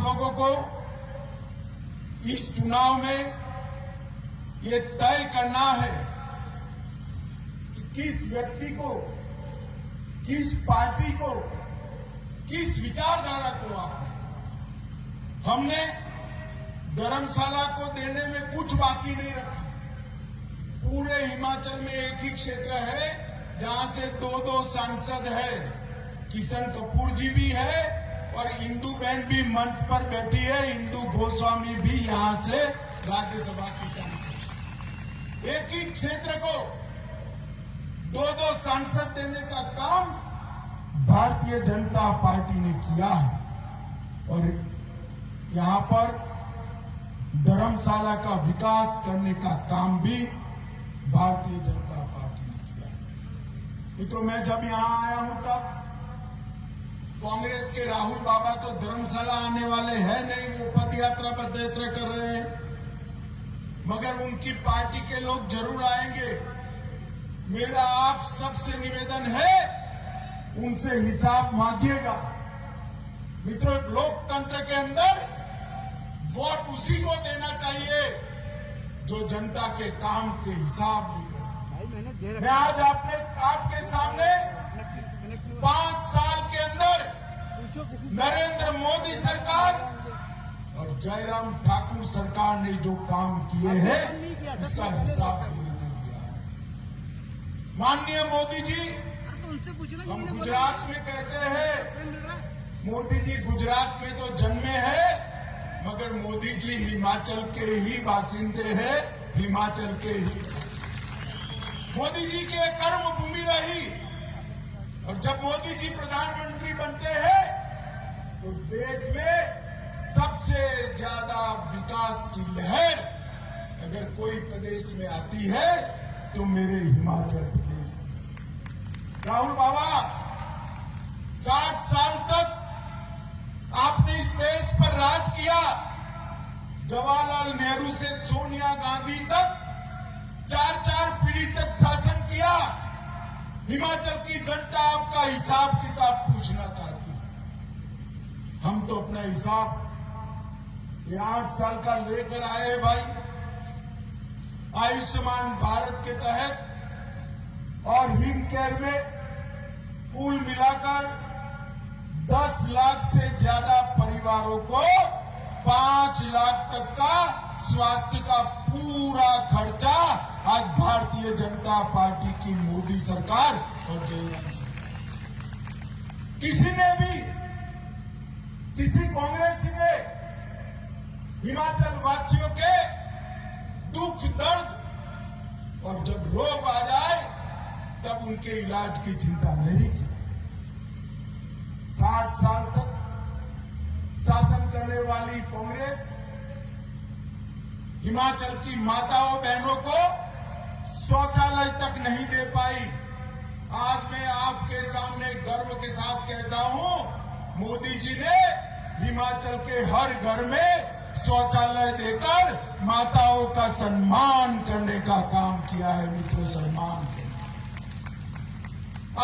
लोगों को इस चुनाव में ये तय करना है कि किस व्यक्ति को, किस पार्टी को, किस विचारधारा को आपने। हमने धर्मशाला को देने में कुछ बाकी नहीं रखा। पूरे हिमाचल में एक ही क्षेत्र है जहां से दो सांसद है। किशन कपूर जी भी है और इंदु बहन भी मंच पर बैठी है। इंदु गोस्वामी भी यहां से राज्यसभा की सांसद। एक ही क्षेत्र को दो सांसद देने का काम भारतीय जनता पार्टी ने किया है और यहां पर धर्मशाला का विकास करने का काम भी भारतीय जनता पार्टी ने किया है। मित्रों, मैं जब यहां आया हूं तब कांग्रेस के राहुल बाबा तो धर्मशाला आने वाले हैं नहीं, वो पद यात्रा कर रहे हैं, मगर उनकी पार्टी के लोग जरूर आएंगे। मेरा आप सबसे निवेदन है, उनसे हिसाब मांगिएगा। मित्रों, लोकतंत्र के अंदर वोट उसी को देना चाहिए जो जनता के काम के हिसाब नहीं। मैं आज आपके सामने 5 साल के अंदर नरेंद्र मोदी सरकार और जयराम ठाकुर सरकार ने जो काम किए हैं उसका हिसाब देने दिया है। माननीय मोदी जी, हम गुजरात में कहते हैं मोदी जी गुजरात में तो जन्मे हैं, मगर मोदी जी हिमाचल के ही बासिंदे हैं, हिमाचल के ही। मोदी जी के कर्म भूमि रही और जब मोदी जी प्रधानमंत्री बनते हैं तो देश में सबसे ज्यादा विकास की लहर अगर कोई प्रदेश में आती है तो मेरे हिमाचल प्रदेश में। राहुल बाबा, 60 साल तक आपने इस देश पर राज किया। जवाहरलाल नेहरू से सोनिया गांधी तक 4 पीढ़ी तक शासन किया। हिमाचल की जनता आपका हिसाब किताब पूछना चाहती है। हम तो अपना हिसाब ये 8 साल का लेकर आए भाई। आयुष्मान भारत के तहत और हिम केयर में कुल मिलाकर 10 लाख से ज्यादा परिवारों को 5 लाख तक का स्वास्थ्य का पूरा खर्चा आज भारतीय जनता पार्टी की मोदी सरकार और जयराम सरकार। किसी ने भी, किसी कांग्रेसी ने हिमाचल वासियों के दुख दर्द और जब रोग आ जाए तब उनके इलाज की चिंता नहीं की। 60 साल तक शासन करने वाली कांग्रेस हिमाचल की माताओं बहनों को शौचालय तक नहीं दे पाई। आज मैं आपके सामने गर्व के साथ कहता हूं, मोदी जी ने हिमाचल के हर घर में शौचालय देकर माताओं का सम्मान करने का काम किया है। मित्रों, सम्मान करना।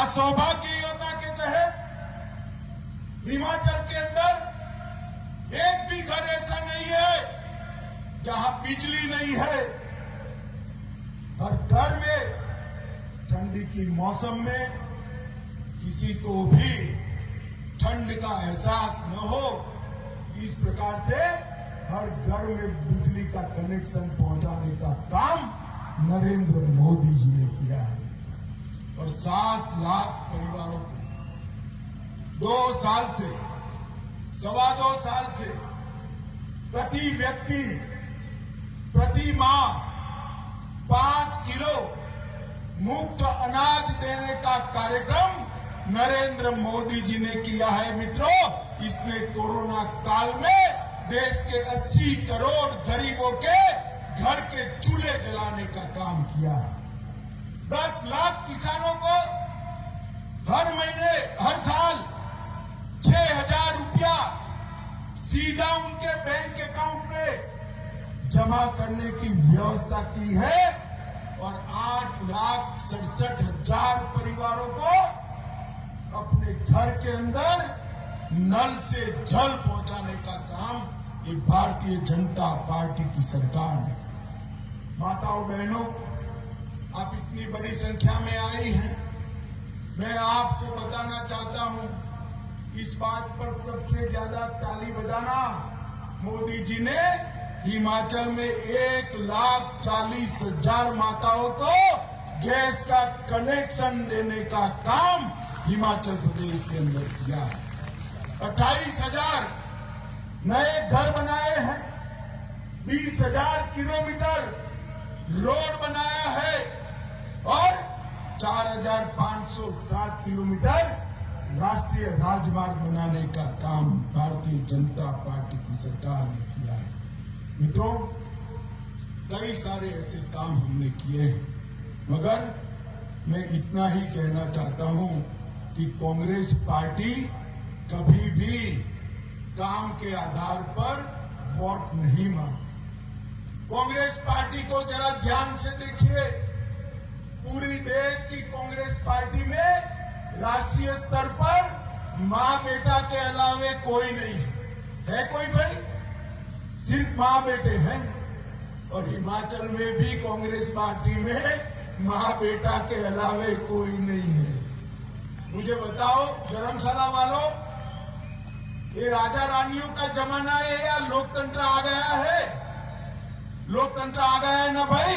आज सौभाग्य योजना के तहत हिमाचल के अंदर एक भी घर ऐसा नहीं है जहां बिजली नहीं है। हर घर में ठंडी की मौसम में किसी को भी ठंड का एहसास न हो, इस प्रकार से हर घर में बिजली का कनेक्शन पहुंचाने का काम नरेंद्र मोदी जी ने किया है और 7 लाख परिवारों को 2 साल से, 2.25 साल से प्रति व्यक्ति, प्रति माह 5 किलो मुफ्त अनाज देने का कार्यक्रम नरेंद्र मोदी जी ने किया है। मित्रों, इसने कोरोना काल में देश के 80 करोड़ गरीबों के घर के चूल्हे जलाने का काम किया है। 10 लाख किसानों को हर महीने, हर साल 6,000 रुपया सीधा उनके बैंक अकाउंट में जमा करने की व्यवस्था की है और 8,67,000 परिवारों को अपने घर के अंदर नल से जल पहुंचाने का काम भारतीय जनता पार्टी की सरकार ने। माताओं बहनों, आप इतनी बड़ी संख्या में आई हैं, मैं आपको बताना चाहता हूं, इस बात पर सबसे ज्यादा ताली बजाना मोदी जी ने हिमाचल में 1,40,000 माताओं को गैस का कनेक्शन देने का काम हिमाचल प्रदेश के अंदर किया है। 28,000 नए घर बनाए हैं, 20,000 किलोमीटर रोड बनाया है और 4,507 किलोमीटर राष्ट्रीय राजमार्ग बनाने का काम भारतीय जनता पार्टी की सरकार ने किया है। मित्रों, कई सारे ऐसे काम हमने किए हैं, मगर मैं इतना ही कहना चाहता हूं कि कांग्रेस पार्टी कभी भी काम के आधार पर वोट नहीं मांगती। कांग्रेस पार्टी को जरा ध्यान से देखिए, पूरी देश की कांग्रेस पार्टी में राष्ट्रीय स्तर पर मां बेटा के अलावे कोई नहीं है। कोई भाई? सिर्फ मां बेटे हैं। और हिमाचल में भी कांग्रेस पार्टी में मां बेटा के अलावे कोई नहीं है। मुझे बताओ धर्मशाला वालों, ये राजा रानियों का जमाना है या लोकतंत्र आ गया है? लोकतंत्र आ गया है ना भाई?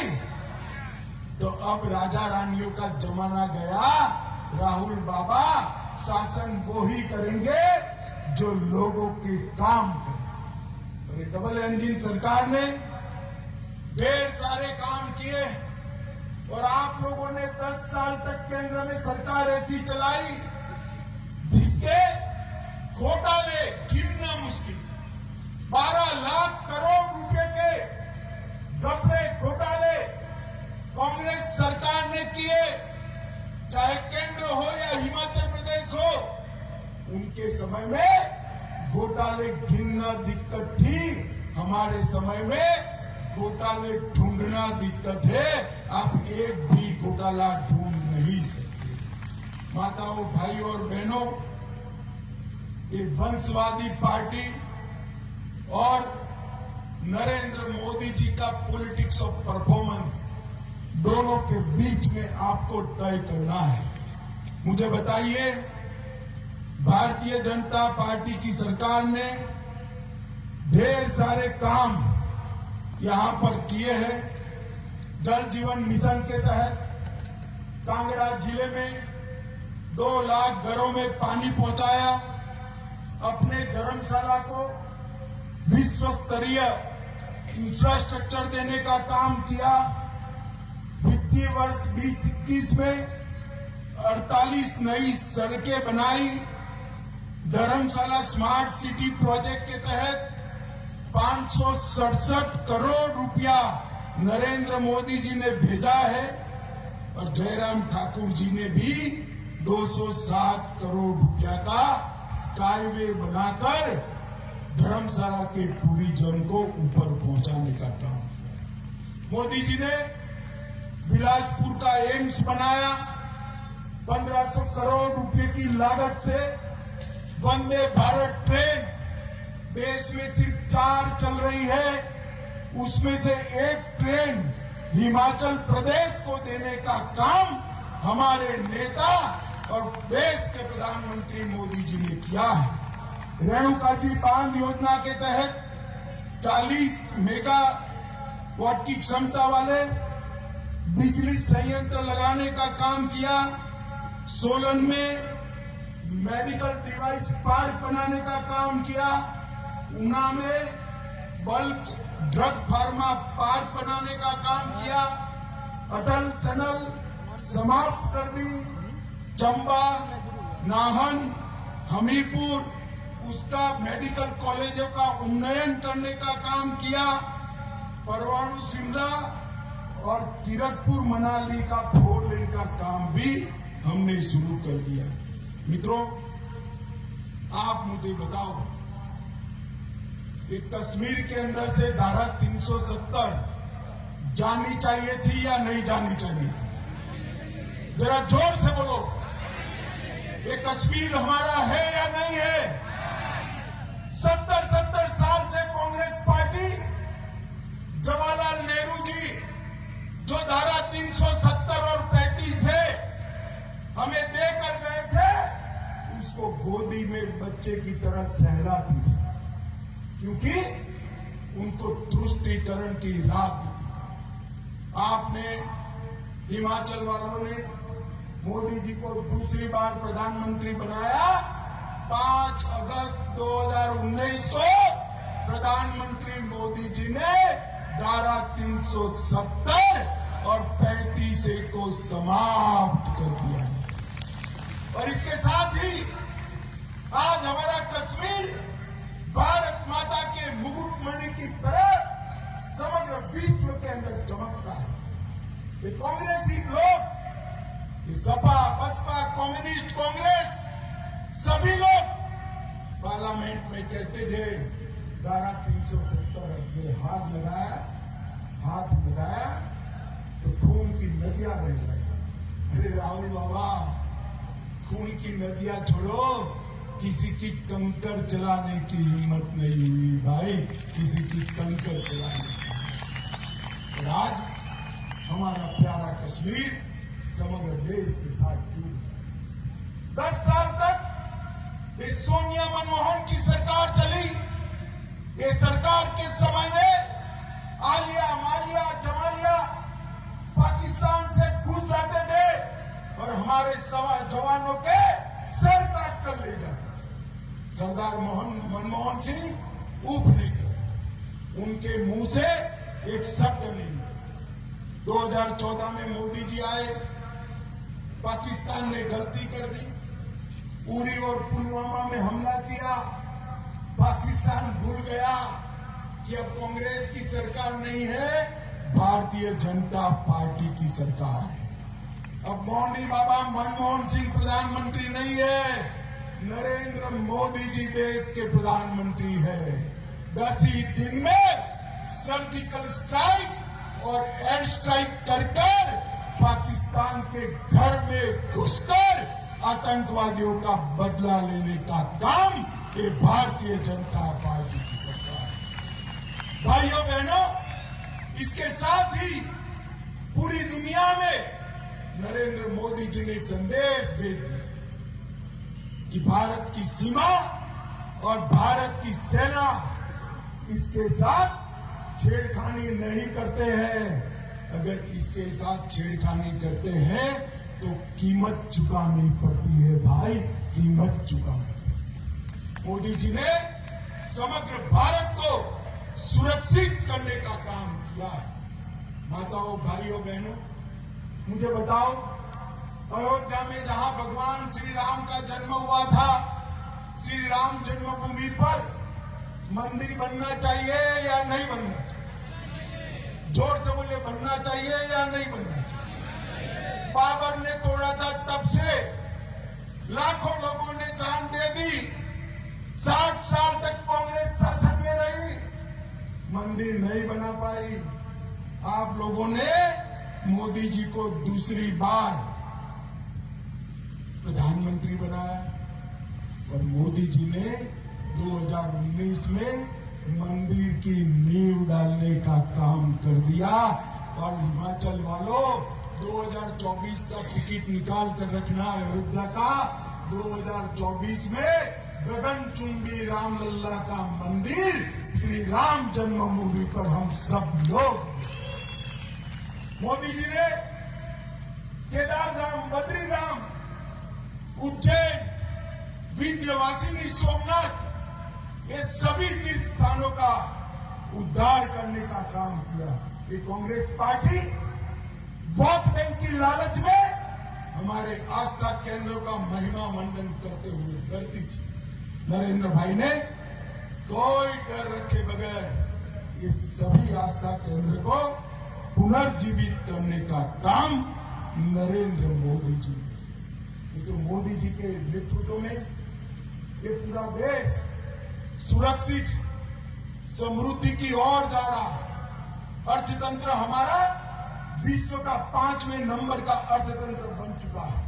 तो अब राजा रानियों का जमाना गया। राहुल बाबा शासन वो ही करेंगे जो लोगों के काम करें। और ये डबल इंजन सरकार ने ढेर सारे काम किए और आप लोगों ने 10 साल तक केंद्र में सरकार ऐसी चलाई जिसके घोटाले गिनना मुश्किल। 12 लाख करोड़ रुपए के घपले घोटाले कांग्रेस सरकार ने किए, चाहे केंद्र हो या हिमाचल प्रदेश हो। उनके समय में घोटाले गिनना दिक्कत थी, हमारे समय में घोटाले ढूंढना दिक्कत है। आप एक भी घोटाला ढूंढ नहीं सकते। माताओं, भाइयों और बहनों, ये वंशवादी पार्टी और नरेंद्र मोदी जी का पॉलिटिक्स ऑफ परफॉर्मेंस, दोनों के बीच में आपको तय करना है। मुझे बताइए, भारतीय जनता पार्टी की सरकार ने ढेर सारे काम यहां पर किए हैं। जल जीवन मिशन के तहत कांगड़ा जिले में 2 लाख घरों में पानी पहुंचाया। अपने धर्मशाला को विश्व स्तरीय इंफ्रास्ट्रक्चर देने का काम किया। वित्तीय वर्ष 2021 में 48 नई सड़कें बनाई। धर्मशाला स्मार्ट सिटी प्रोजेक्ट के तहत 567 करोड़ रुपया नरेंद्र मोदी जी ने भेजा है और जयराम ठाकुर जी ने भी 207 करोड़ रुपया का स्काईवे बनाकर धर्मशाला के टूरिज्म को ऊपर पहुंचाने का काम किया। मोदी जी ने बिलासपुर का एम्स बनाया। 1500 करोड़ रुपए की लागत से वंदे भारत ट्रेन देश में सिर्फ 4 चल रही है, उसमें से एक ट्रेन हिमाचल प्रदेश को देने का काम हमारे नेता और देश के प्रधानमंत्री मोदी जी ने किया है। रेणुकाजी बांध योजना के तहत 40 मेगावाट की क्षमता वाले बिजली संयंत्र लगाने का काम किया। सोलन में मेडिकल डिवाइस पार्क बनाने का काम किया। ऊना में बल्क ड्रग फार्मा पार्क बनाने का काम किया। अटल टनल समाप्त कर दी। चंबा, नाहन, हमीरपुर उसका मेडिकल कॉलेजों का उन्नयन करने का काम किया। परवाणु शिमला और किरतपुर मनाली का 4 लेन का काम भी हमने शुरू कर दिया। मित्रों, आप मुझे बताओ कि कश्मीर के अंदर से धारा 370 जानी चाहिए थी या नहीं जानी चाहिए थी? जरा जोर से बोलो, ये कश्मीर हमारा है या नहीं है? 70 साल से कांग्रेस क्योंकि उनको तुष्टीकरण की राह दी। आपने हिमाचल वालों ने मोदी जी को दूसरी बार प्रधानमंत्री बनाया। 5 अगस्त 2019 को प्रधानमंत्री मोदी जी ने धारा 370 और 35A को समाप्त कर दिया। और इसके साथ ही आज हमारा कश्मीर भारत माता के मुकुटमणि की तरह समग्र विश्व के अंदर चमकता है। ये कांग्रेसी लोग, ये सपा, बसपा, कम्युनिस्ट, कांग्रेस, सभी लोग पार्लियामेंट में कहते थे धारा 370 पे हाथ लगाया तो खून की नदियां बह गई। अरे राहुल बाबा, खून की नदियां छोड़ो, किसी की कंकड़ चलाने की हिम्मत नहीं हुई भाई, किसी की कंकड़ चलाने की। और आज हमारा प्यारा कश्मीर समग्र देश के साथ जुड़ गया। 10 साल तक ये सोनिया मनमोहन की सरकार चली। ये सरकार के समय में आलिया, मालिया, जमालिया पाकिस्तान से घुस जाते थे और हमारे जवानों के सर काट कर ले जाते थे। सरदार मनमोहन सिंह ऊप नहीं कर, उनके मुंह से एक शब्द नहीं। 2014 में मोदी जी आए, पाकिस्तान ने गलती कर दी, उरी और पुलवामा में हमला किया। पाकिस्तान भूल गया कि अब कांग्रेस की सरकार नहीं है, भारतीय जनता पार्टी की सरकार है। अब मौनी बाबा मनमोहन सिंह प्रधानमंत्री नहीं है, नरेंद्र मोदी जी देश के प्रधानमंत्री है। 10 ही दिन में सर्जिकल स्ट्राइक और एयर स्ट्राइक कर पाकिस्तान के घर में घुसकर आतंकवादियों का बदला लेने का काम ये भारतीय जनता पार्टी की सरकार है। भाइयों बहनों, इसके साथ ही पूरी दुनिया में नरेंद्र मोदी जी ने एक संदेश भेज दिया कि भारत की सीमा और भारत की सेना इसके साथ छेड़खानी नहीं करते हैं। अगर इसके साथ छेड़खानी करते हैं तो कीमत चुकानी पड़ती है भाई, कीमत चुकानी पड़ती है। मोदी जी ने समग्र भारत को सुरक्षित करने का काम किया है। माताओं, भाइयों, बहनों, मुझे बताओ, अयोध्या में जहां भगवान श्री राम का जन्म हुआ था, श्री राम जन्मभूमि पर मंदिर बनना चाहिए या नहीं बनना चाहिए? जोर से बोले, बनना चाहिए या नहीं बनना चाहिए? बाबर ने तोड़ा था, तब से लाखों लोगों ने जान दे दी। 60 साल तक कांग्रेस शासन में रही, मंदिर नहीं बना पाई। आप लोगों ने मोदी जी को दूसरी बार प्रधानमंत्री बनाया और मोदी जी ने 2019 में मंदिर की नींव डालने का काम कर दिया। और हिमाचल वालों, 2024 का टिकट निकाल कर रखना अयोध्या का। 2024 में गगनचुंबी रामलला का मंदिर श्री राम जन्मभूमि पर हम सब लोग, मोदी जी ने केदारधाम, बद्रीधाम, उज्जैन, विंध्यवासिनी, सोमनाथ, ये सभी तीर्थ स्थानों का उद्धार करने का काम किया। ये कांग्रेस पार्टी वोट बैंक की लालच में हमारे आस्था केंद्रों का महिमा मंडन करते हुए डरती थी। नरेंद्र भाई ने कोई डर रखे बगैर ये सभी आस्था केंद्र को पुनर्जीवित करने का काम नरेंद्र मोदी जी ने। तो मोदी जी के नेतृत्व में ये पूरा देश सुरक्षित समृद्धि की ओर जा रहा है। अर्थतंत्र हमारा विश्व का 5वें नंबर का अर्थतंत्र बन चुका है।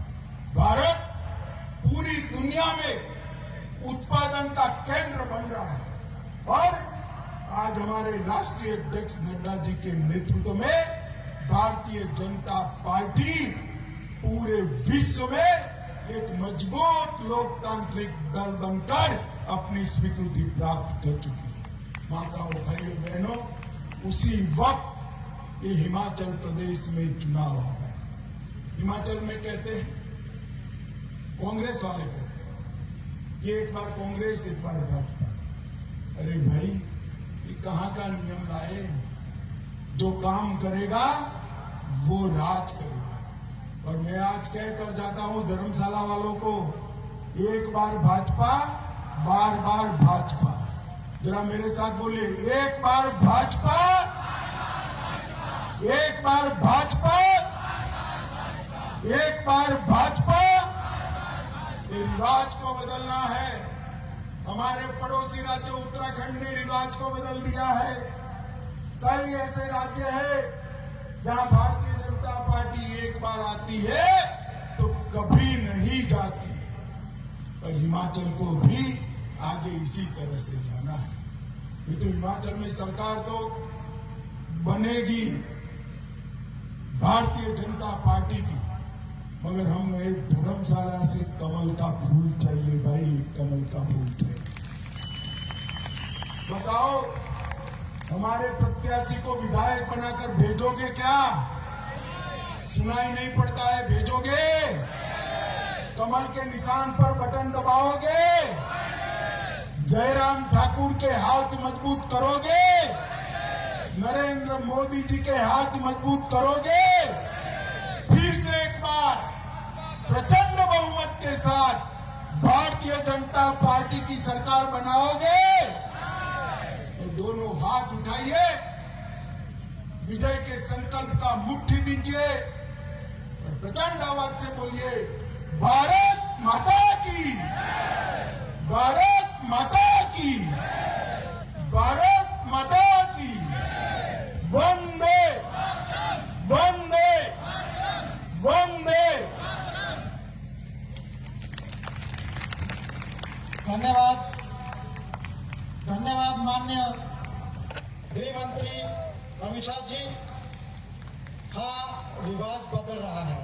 भारत पूरी दुनिया में उत्पादन का केंद्र बन रहा है और आज हमारे राष्ट्रीय अध्यक्ष नड्डा जी के नेतृत्व में भारतीय जनता पार्टी पूरे विश्व में एक मजबूत लोकतांत्रिक दल बनकर अपनी स्वीकृति प्राप्त कर चुकी है। माताओं, भाइयों, बहनों, उसी वक्त ये हिमाचल प्रदेश में चुनाव आ गया। हिमाचल में कहते हैं, कांग्रेस वाले कहते हैं कि एक बार कांग्रेस एक बार भाजपा। अरे भाई, ये कहां का नियम लाए? जो काम करेगा वो राज करेगा। और मैं आज कह कर जाता हूं धर्मशाला वालों को, एक बार भाजपा, बार बार भाजपा। जरा मेरे साथ बोलिए, एक बार भाजपा, एक बार भाजपा, एक बार भाजपा। ये रिवाज को बदलना है। हमारे पड़ोसी राज्य उत्तराखंड ने रिवाज को बदल दिया है। कई ऐसे राज्य हैं जहां भारतीय जनता पार्टी एक बार आती है तो कभी नहीं जाती। और हिमाचल को भी आगे इसी तरह से जाना है। ये तो हिमाचल में सरकार तो बनेगी भारतीय जनता पार्टी की, मगर हमें एक धर्मशाला से कमल का फूल चाहिए भाई, कमल का फूल चाहिए। बताओ, हमारे प्रत्याशी को विधायक बनाकर भेजोगे क्या? सुनाई नहीं पड़ता है, भेजोगे? कमल के निशान पर बटन दबाओगे? जयराम ठाकुर के हाथ मजबूत करोगे? नरेंद्र मोदी जी के हाथ मजबूत करोगे? फिर से एक बार प्रचंड बहुमत के साथ भारतीय जनता पार्टी की सरकार बनाओगे? तो दोनों हाथ उठाइए, विजय के संकल्प का मुट्ठी दीजिए और प्रचंड आवाज से बोलिए, भारत माता की, भारत माता की, भारत माता की, वंदे वंदे वंदे। धन्यवाद, धन्यवाद माननीय गृह मंत्री अमित शाह जी। हा रिवाज बदल रहा है।